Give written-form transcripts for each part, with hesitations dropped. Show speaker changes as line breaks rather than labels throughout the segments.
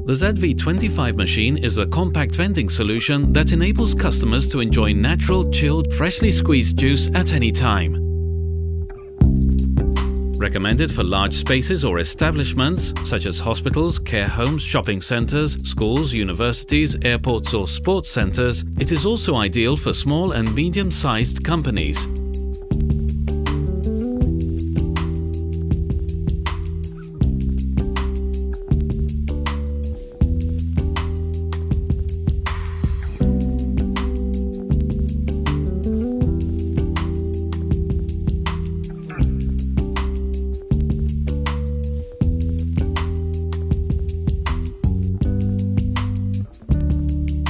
The ZV25 machine is a compact vending solution that enables customers to enjoy natural, chilled, freshly squeezed juice at any time. Recommended for large spaces or establishments such as hospitals, care homes, shopping centers, schools, universities, airports or sports centers, it is also ideal for small and medium-sized companies.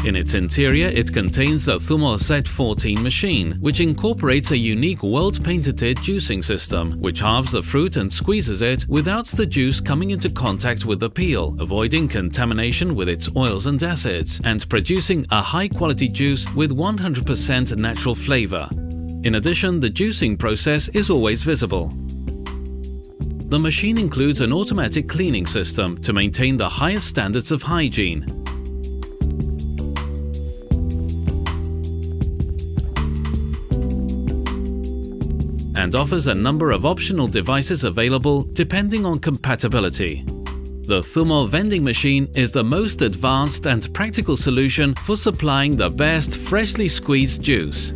In its interior, it contains the Zummo Z14 machine, which incorporates a unique world-patented juicing system, which halves the fruit and squeezes it without the juice coming into contact with the peel, avoiding contamination with its oils and acids, and producing a high-quality juice with 100% natural flavor. In addition, the juicing process is always visible. The machine includes an automatic cleaning system to maintain the highest standards of hygiene. And offers a number of optional devices available depending on compatibility. The Zummo vending machine is the most advanced and practical solution for supplying the best freshly squeezed juice.